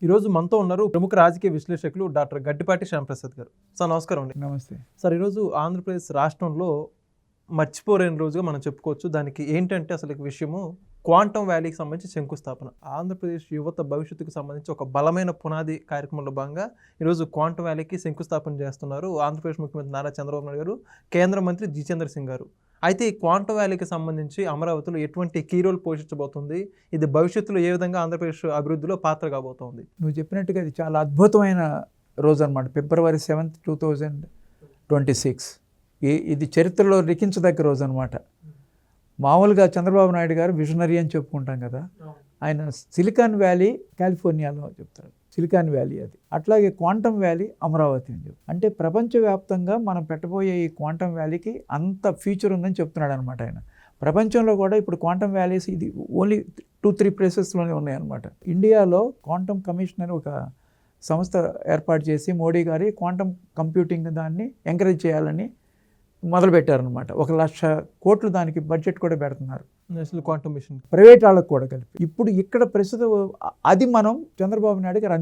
ఈరోజు మనతో ఉన్నారు ప్రముఖ రాజకీయ విశ్లేషకులు డాక్టర్ గడ్డిపాటి శ్యాంప్రసాద్ గారు. సార్ నమస్కారం అండి. నమస్తే సార్, ఈరోజు ఆంధ్రప్రదేశ్ రాష్ట్రంలో మర్చిపోలేని రోజుగా మనం చెప్పుకోవచ్చు. దానికి ఏంటంటే అసలు విషయము క్వాంటమ్ వ్యాలీకి సంబంధించి శంకుస్థాపన. ఆంధ్రప్రదేశ్ యువత భవిష్యత్తుకు సంబంధించి ఒక బలమైన పునాది కార్యక్రమంలో భాగంగా ఈరోజు క్వాంటమ్ వ్యాలీకి శంకుస్థాపన చేస్తున్నారు ఆంధ్రప్రదేశ్ ముఖ్యమంత్రి నారా చంద్రబాబు నాయుడు గారు, కేంద్ర మంత్రి జితేంద్ర సింగ్ గారు. అయితే ఈ క్వాంటమ్ వ్యాలీకి సంబంధించి అమరావతిలో ఎటువంటి కీ రోల్ పోషించబోతుంది, ఇది భవిష్యత్తులో ఏ విధంగా ఆంధ్రప్రదేశ్ అభివృద్ధిలో పాత్ర కాబోతోంది? నువ్వు చెప్పినట్టుగా ఇది చాలా అద్భుతమైన రోజు అనమాట. February 7th, 2026 ఇది చరిత్రలో లిఖించదగ్గ రోజు అనమాట. మామూలుగా చంద్రబాబు నాయుడు గారు విజనరీ అని చెప్పుకుంటాం కదా, ఆయన సిలికాన్ వ్యాలీ కాలిఫోర్నియాలో చెప్తారు, సిలికాన్ వ్యాలీ అది. అట్లాగే క్వాంటమ్ వ్యాలీ అమరావతి అని చెప్పి, అంటే ప్రపంచవ్యాప్తంగా మనం పెట్టబోయే ఈ క్వాంటమ్ వ్యాలీకి అంత ఫ్యూచర్ ఉందని చెప్తున్నాడు అనమాట ఆయన. ప్రపంచంలో కూడా ఇప్పుడు క్వాంటమ్ వ్యాలీస్ ఇది ఓన్లీ 2-3 ప్లేసెస్లోనే ఉన్నాయన్నమాట. ఇండియాలో క్వాంటమ్ కమిషన్ అని ఒక సంస్థ ఏర్పాటు చేసి మోడీ గారి క్వాంటమ్ కంప్యూటింగ్ దాన్ని ఎంకరేజ్ చేయాలని మొదలుపెట్టారనమాట. 1,00,000 కోట్లు దానికి బడ్జెట్ కూడా పెడుతున్నారు, నేషనల్ క్వాంటమ్ మిషన్, ప్రైవేట్ వాళ్ళకు కూడా కలిపి. ఇప్పుడు ఇక్కడ ప్రస్తుతం అది మనం చంద్రబాబు నాయుడు గారు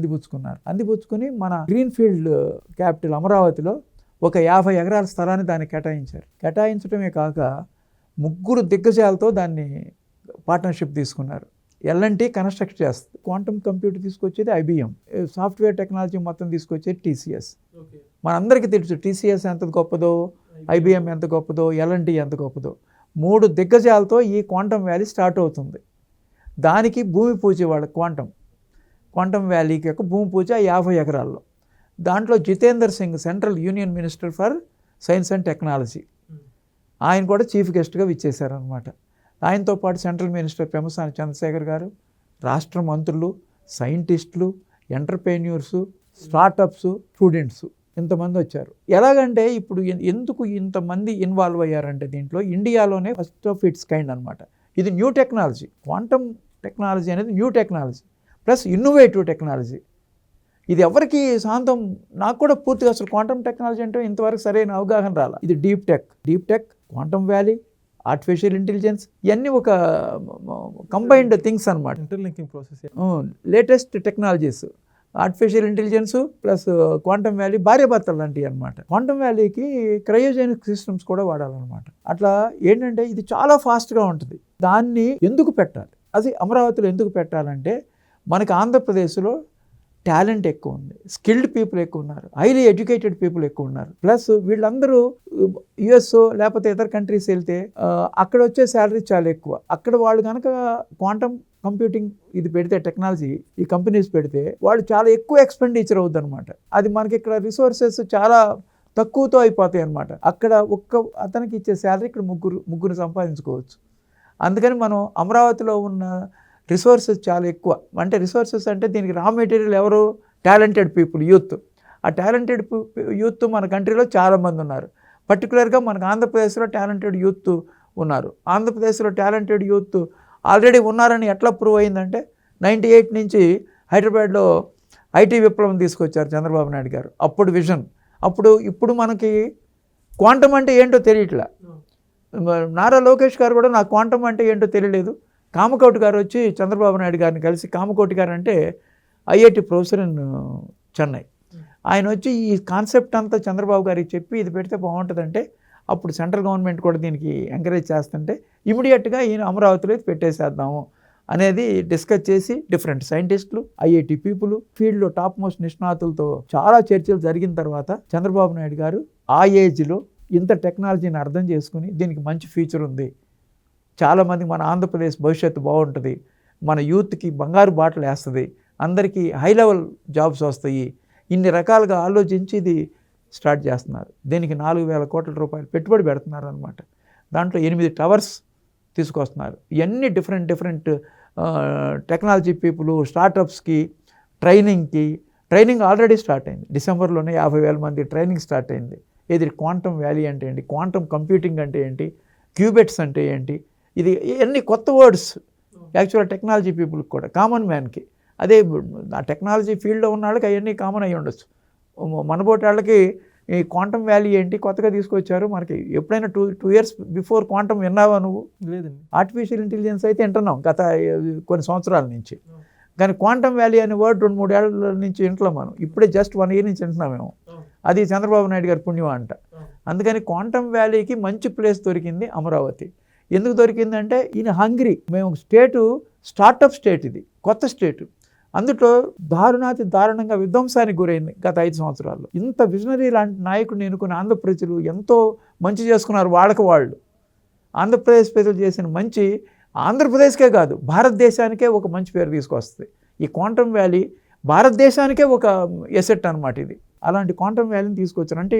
అందిపుచ్చుకుని మన గ్రీన్ ఫీల్డ్ క్యాపిటల్ అమరావతిలో ఒక 50 ఎకరాల స్థలాన్ని దాన్ని కేటాయించారు. కేటాయించడమే కాక 3 దిగ్గజాలతో దాన్ని పార్ట్నర్షిప్ తీసుకున్నారు. L&T కన్స్ట్రక్ట్ చేస్తుంది, క్వాంటమ్ కంప్యూటర్ తీసుకొచ్చేది IBM, సాఫ్ట్వేర్ టెక్నాలజీ మొత్తం తీసుకొచ్చేది TCS. మనందరికీ తెలుసు TCS ఎంత గొప్పదో, IBM ఎంత గొప్పదో, L&T ఎంత గొప్పదో. 3 దిగ్గజాలతో ఈ క్వాంటమ్ వ్యాలీ స్టార్ట్ అవుతుంది. దానికి భూమి పూజ వాళ్ళు క్వాంటమ్ వ్యాలీకి యొక్క భూమి పూజ 50 ఎకరాల్లో. దాంట్లో Jitender Singh, central union minister for science and technology, ఆయన కూడా చీఫ్ గెస్ట్గా విచ్చేశారనమాట. ఆయనతో పాటు సెంట్రల్ మినిస్టర్ పెమ్మసాని చంద్రశేఖర్ గారు, రాష్ట్ర మంత్రులు, సైంటిస్టులు, ఎంటర్ప్రెన్యూర్సు, స్టార్టప్స్, స్టూడెంట్స్ ఇంతమంది వచ్చారు. ఎలాగంటే ఇప్పుడు ఎందుకు ఇంతమంది ఇన్వాల్వ్ అయ్యారంటే దీంట్లో ఇండియాలోనే ఫస్ట్ ఆఫ్ ఇట్స్ కైండ్ అనమాట. ఇది న్యూ టెక్నాలజీ, క్వాంటమ్ టెక్నాలజీ అనేది new technology plus innovative technology. ఇది ఎవరికి శాంతం, నాకు కూడా పూర్తిగా అసలు క్వాంటమ్ టెక్నాలజీ అంటే ఇంతవరకు సరైన అవగాహన రాలా. ఇది deep tech, quantum valley, artificial intelligence, ఇవన్నీ ఒక కంబైన్డ్ థింగ్స్ అనమాట. Interlinking process, latest technologies, artificial intelligence plus quantum valley భార్యాభర్తలు లాంటివి అనమాట. క్వాంటమ్ వ్యాలీకి క్రయోజెనిక్ సిస్టమ్స్ కూడా వాడాలన్నమాట. అట్లా ఏంటంటే ఇది చాలా ఫాస్ట్గా ఉంటుంది. దాన్ని ఎందుకు పెట్టాలి, అది అమరావతిలో ఎందుకు పెట్టాలంటే మనకి ఆంధ్రప్రదేశ్లో టాలెంట్ ఎక్కువ ఉంది, స్కిల్డ్ పీపుల్ ఎక్కువ ఉన్నారు, హైలీ ఎడ్యుకేటెడ్ పీపుల్ ఎక్కువ ఉన్నారు. ప్లస్ వీళ్ళందరూ US లేకపోతే ఇతర కంట్రీస్ వెళ్తే అక్కడ వచ్చే శాలరీ చాలా ఎక్కువ. అక్కడ వాళ్ళు కనుక క్వాంటమ్ కంప్యూటింగ్ ఇది పెడితే, టెక్నాలజీ ఈ కంపెనీస్ పెడితే వాళ్ళు చాలా ఎక్కువ ఎక్స్పెండిచర్ అవుద్ది అనమాట. అది మనకి ఇక్కడ రిసోర్సెస్ చాలా తక్కువతో అయిపోతాయి అనమాట. అక్కడ అతనికి ఇచ్చే శాలరీ ఇక్కడ ముగ్గురు సంపాదించుకోవచ్చు. అందుకని మనం అమరావతిలో ఉన్న రిసోర్సెస్ చాలా ఎక్కువ. అంటే రిసోర్సెస్ అంటే దీనికి రా మెటీరియల్ ఎవరు, టాలెంటెడ్ పీపుల్, యూత్. ఆ టాలెంటెడ్ యూత్ మన కంట్రీలో చాలామంది ఉన్నారు. పర్టికులర్గా మనకు ఆంధ్రప్రదేశ్లో టాలెంటెడ్ యూత్ ఉన్నారు. ఆంధ్రప్రదేశ్లో టాలెంటెడ్ యూత్ ఆల్రెడీ ఉన్నారని ఎట్లా ప్రూవ్ అయిందంటే 98 నుంచి హైదరాబాద్లో IT విప్లవం తీసుకొచ్చారు చంద్రబాబు నాయుడు గారు. అప్పుడు విజన్. ఇప్పుడు మనకి క్వాంటమ్ అంటే ఏంటో తెలియట్లా. నారా లోకేష్ గారు కూడా నాకు క్వాంటమ్ అంటే ఏంటో తెలియలేదు. కామకోటి గారు వచ్చి చంద్రబాబు నాయుడు గారిని కలిసి, కామకోటి గారు అంటే IIT ప్రొఫెసర్ ఇన్ చెన్నై, ఆయన వచ్చి ఈ కాన్సెప్ట్ అంతా చంద్రబాబు గారికి చెప్పి ఇది పెడితే బాగుంటుందంటే అప్పుడు సెంట్రల్ గవర్నమెంట్ కూడా దీనికి ఎంకరేజ్ చేస్తుంటే ఇమీడియట్గా ఈయన అమరావతిలో పెట్టేసేద్దాము అనేది డిస్కస్ చేసి డిఫరెంట్ సైంటిస్టులు, IIT పీపుల్, ఫీల్డ్లో టాప్ మోస్ట్ నిష్ణాతులతో చాలా చర్చలు జరిగిన తర్వాత చంద్రబాబు నాయుడు గారు ఆ ఏజ్లో ఇంత టెక్నాలజీని అర్థం చేసుకుని దీనికి మంచి ఫ్యూచర్ ఉంది, చాలామంది మన ఆంధ్రప్రదేశ్ భవిష్యత్తు బాగుంటుంది, మన యూత్కి బంగారు బాటలు వేస్తుంది, అందరికీ హై లెవెల్ జాబ్స్ వస్తాయి, ఇన్ని రకాలుగా ఆలోచించి ఇది స్టార్ట్ చేస్తున్నారు. దీనికి 4,000 కోట్ల రూపాయలు పెట్టుబడి పెడుతున్నారు అనమాట. దాంట్లో 8 టవర్స్ తీసుకొస్తున్నారు. ఇవన్నీ డిఫరెంట్ టెక్నాలజీ పీపుల్, స్టార్టప్స్కి ట్రైనింగ్ ఆల్రెడీ స్టార్ట్ అయింది. డిసెంబర్లోనే 50,000 మంది ట్రైనింగ్ స్టార్ట్ అయింది. ఇది క్వాంటమ్ వ్యాలీ అంటే ఏంటి, క్వాంటమ్ కంప్యూటింగ్ అంటే ఏంటి, క్యూబెట్స్ అంటే ఏంటి, ఇది ఇవన్నీ కొత్త వర్డ్స్ యాక్చువల్గా టెక్నాలజీ పీపుల్కి కూడా, కామన్ మ్యాన్కి. అదే ఆ టెక్నాలజీ ఫీల్డ్లో ఉన్న వాళ్ళకి అవన్నీ కామన్ అయ్యి ఉండొచ్చు. మనబోటి వాళ్ళకి ఈ క్వాంటమ్ వ్యాలీ ఏంటి కొత్తగా తీసుకొచ్చారు. మనకి ఎప్పుడైనా 2 years బిఫోర్ క్వాంటమ్ విన్నావా నువ్వు? లేదండి. ఆర్టిఫిషియల్ ఇంటెలిజెన్స్ అయితే వింటున్నాం గత కొన్ని సంవత్సరాల నుంచి. కానీ క్వాంటమ్ వ్యాలీ అనే వర్డ్ 2-3 ఏళ్ళ నుంచి వింటున్నాం మనం. ఇప్పుడే జస్ట్ 1 year నుంచి వింటున్నాం మేము. అది చంద్రబాబు నాయుడు గారి పుణ్యం అంట. అందుకని క్వాంటమ్ వ్యాలీకి మంచి ప్లేస్ దొరికింది అమరావతి. ఎందుకు దొరికిందంటే ఈయన హంగ్రీ. మేము స్టార్టప్ స్టేట్, ఇది కొత్త స్టేట్. అందులో దారుణంగా విధ్వంసానికి గురైంది గత 5 సంవత్సరాల్లో. ఇంత విజనరీ లాంటి నాయకుడిని ఎన్నుకుని ఆంధ్ర ప్రజలు ఎంతో మంచి చేసుకున్నారు. వాళ్ళు ఆంధ్రప్రదేశ్ ప్రజలు చేసిన మంచి ఆంధ్రప్రదేశ్కే కాదు, భారతదేశానికే ఒక మంచి పేరు తీసుకొస్తుంది. ఈ క్వాంటమ్ వ్యాలీ భారతదేశానికే ఒక ఎసెట్ అనమాట ఇది. అలాంటి క్వాంటమ్ వ్యాలీని తీసుకొచ్చారు. అంటే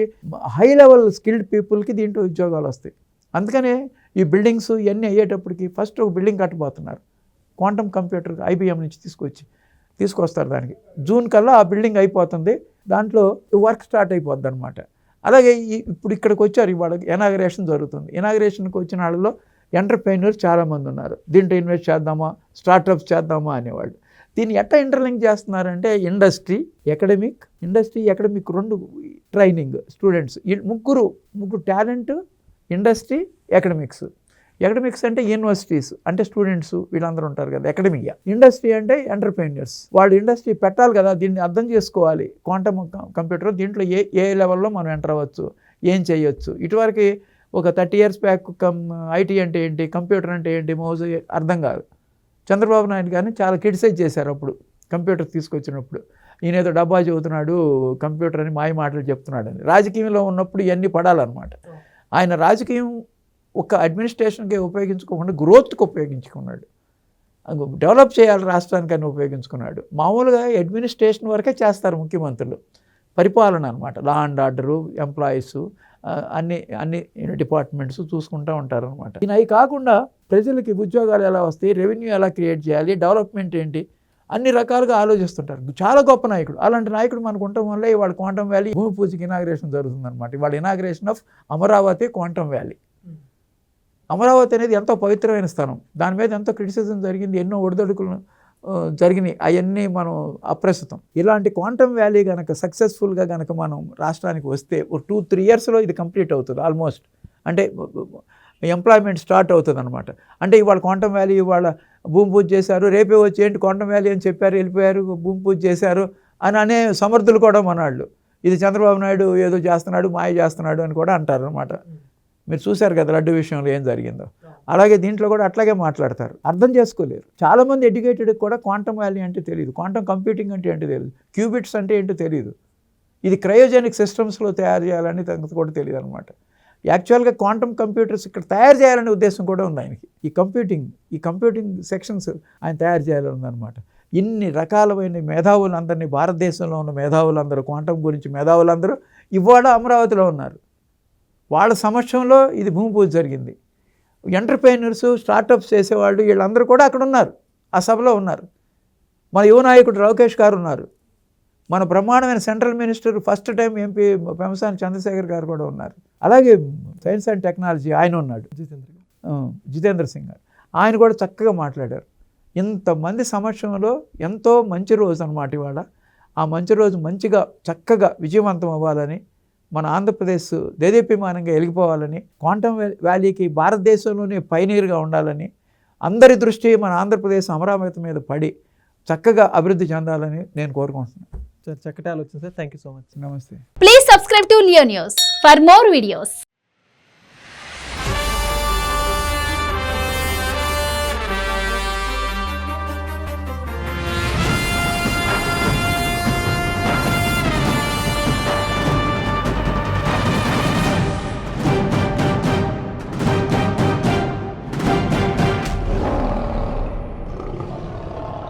హై లెవెల్ స్కిల్డ్ పీపుల్కి దీంట్లో ఉద్యోగాలు వస్తాయి. అందుకనే ఈ బిల్డింగ్స్ ఇవన్నీ అయ్యేటప్పటికి ఫస్ట్ ఒక బిల్డింగ్ కట్టబోతున్నారు. క్వాంటమ్ కంప్యూటర్ IBM నుంచి తీసుకొస్తారు. దానికి జూన్ కల్లా ఆ బిల్డింగ్ అయిపోతుంది. దాంట్లో వర్క్ స్టార్ట్ అయిపోద్ది అనమాట. అలాగే ఇప్పుడు ఇక్కడికి వచ్చారు. ఇవాళ ఇనాగరేషన్ జరుగుతుంది. ఇనాగరేషన్కి వచ్చిన వాళ్ళలో ఎంటర్ప్రెన్యూర్స్ చాలామంది ఉన్నారు. దీంట్లో ఇన్వెస్ట్ చేద్దామా, స్టార్టప్స్ చేద్దామా అనేవాళ్ళు. దీన్ని ఎట్లా ఇంటర్లింక్ చేస్తున్నారంటే ఇండస్ట్రీ ఎకడమిక్ 2 ట్రైనింగ్ స్టూడెంట్స్, ముగ్గురు టాలెంట్, ఇండస్ట్రీ, ఎకడమిక్స్ అంటే యూనివర్సిటీస్ అంటే స్టూడెంట్స్ వీళ్ళందరూ ఉంటారు కదా అకాడమిక్గా. ఇండస్ట్రీ అంటే ఎంటర్ప్రెన్యూర్స్, వాళ్ళు ఇండస్ట్రీ పెట్టాలి కదా, దీన్ని అర్థం చేసుకోవాలి. క్వాంటమ్ కంప్యూటర్ దీంట్లో ఏ లెవెల్లో మనం ఎంటర్ అవ్వచ్చు, ఏం చేయొచ్చు. ఇటువరకు ఒక 30 years బ్యాక్ IT అంటే ఏంటి, కంప్యూటర్ అంటే ఏంటి, మౌజ్ అర్థం కాదు. చంద్రబాబు నాయుడు గారిని చాలా క్రిటిసైజ్ చేశారు అప్పుడు కంప్యూటర్ తీసుకొచ్చినప్పుడు. ఈయన ఏదో డబ్బా చెబుతున్నాడు, కంప్యూటర్ అని మాయ మాటలు చెప్తున్నాడు అని. రాజకీయంలో ఉన్నప్పుడు ఇవన్నీ పడాలన్నమాట. ఆయన రాజకీయం ఒక అడ్మినిస్ట్రేషన్కి ఉపయోగించుకోకుండా గ్రోత్కి ఉపయోగించుకున్నాడు. డెవలప్ చేయాలి రాష్ట్రానికి అని ఉపయోగించుకున్నాడు. మామూలుగా అడ్మినిస్ట్రేషన్ వరకే చేస్తారు ముఖ్యమంత్రులు, పరిపాలన అనమాట. లా అండ్ ఆర్డరు, ఎంప్లాయీస్, అన్ని డిపార్ట్మెంట్స్ చూసుకుంటూ ఉంటారు అనమాట. ఈయన అవి కాకుండా ప్రజలకి ఉద్యోగాలు ఎలా వస్తాయి, రెవెన్యూ ఎలా క్రియేట్ చేయాలి, డెవలప్మెంట్ ఏంటి, అన్ని రకాలుగా ఆలోచిస్తుంటారు. చాలా గొప్ప నాయకుడు. అలాంటి నాయకుడు మనకు ఉండటం వల్ల ఇవాళ క్వాంటమ్ వ్యాలీ భూమి పూజకి ఇనాగ్రేషన్ జరుగుతుంది అనమాట. ఇవాళ inauguration of Amaravati quantum valley. Amaravati అనేది ఎంతో పవిత్రమైన స్థానం. దాని మీద ఎంతో క్రిటిసిజం జరిగింది, ఎన్నో ఒడిదొడుకులు జరిగినాయి. అవన్నీ మనం అప్రస్తుతం. ఇలాంటి క్వాంటమ్ వ్యాలీ కనుక సక్సెస్ఫుల్గా కనుక మనం రాష్ట్రానికి వస్తే 2-3 yearsలో ఇది కంప్లీట్ అవుతుంది ఆల్మోస్ట్. అంటే ఎంప్లాయ్మెంట్ స్టార్ట్ అవుతుంది అనమాట. అంటే ఇవాళ క్వాంటమ్ వ్యాలీ ఇవాళ భూమి పూజ చేశారు, రేపే వచ్చి ఏంటి క్వాంటమ్ వ్యాలీ అని చెప్పారు, వెళ్ళిపోయారు, భూమి పూజ చేశారు అని అనే సమర్థులు కూడా మనాళ్ళు. ఇది చంద్రబాబు నాయుడు ఏదో చేస్తున్నాడు, మాయ చేస్తున్నాడు అని కూడా అంటారు అనమాట. మీరు చూశారు కదా లడ్డు విషయంలో ఏం జరిగిందో. అలాగే దీంట్లో కూడా అట్లాగే మాట్లాడతారు. అర్థం చేసుకోలేరు. చాలామంది ఎడ్యుకేటెడ్ కూడా క్వాంటమ్ వ్యాలీ అంటే తెలియదు, క్వాంటమ్ కంప్యూటింగ్ అంటే ఏంటో తెలియదు, క్యూబిట్స్ అంటే ఏంటో తెలియదు, ఇది క్రయోజెనిక్ సిస్టమ్స్లో తయారు చేయాలని తనకు కూడా తెలియదు అనమాట. యాక్చువల్గా క్వాంటమ్ కంప్యూటర్స్ ఇక్కడ తయారు చేయాలనే ఉద్దేశం కూడా ఉంది ఆయనకి. ఈ కంప్యూటింగ్ సెక్షన్స్ ఆయన తయారు చేయాలని ఉందన్నమాట. ఇన్ని రకాలమైన మేధావులందరినీ, భారతదేశంలో ఉన్న మేధావులందరూ, క్వాంటమ్ గురించి మేధావులందరూ ఇవాళ అమరావతిలో ఉన్నారు. వాళ్ళ సమక్షంలో ఇది భూమి పూజ జరిగింది. ఎంటర్ప్రెన్యూర్స్, స్టార్టప్స్ చేసేవాళ్ళు వీళ్ళందరూ కూడా అక్కడ ఉన్నారు, ఆ సభలో ఉన్నారు. మన యువ నాయకుడు లోకేష్ గారు ఉన్నారు. మన బ్రహ్మాండమైన central minister first time MP Pemmasani Chandrasekhar గారు కూడా ఉన్నారు. అలాగే సైన్స్ అండ్ టెక్నాలజీ ఆయన ఉన్నాడు, జితేంద్ర సింగ్ గారు. ఆయన కూడా చక్కగా మాట్లాడారు. ఇంతమంది సమక్షంలో ఎంతో మంచి రోజు అన్నమాట ఇవాళ. ఆ మంచి రోజు మంచిగా చక్కగా విజయవంతం అవ్వాలని, మన ఆంధ్రప్రదేశ్ దేదీప్యమానంగా వెలిగిపోవాలని, క్వాంటమ్ వ్యాలీకి భారతదేశంలోనే పైనీర్గా ఉండాలని, అందరి దృష్టి మన ఆంధ్రప్రదేశ్ అమరావతి మీద పడి చక్కగా అభివృద్ధి చెందాలని నేను కోరుకుంటున్నాను. సార్ చక్కటి ఆలోచన sir. Thank you so much. నమస్తే. Please subscribe to Leo News for more videos.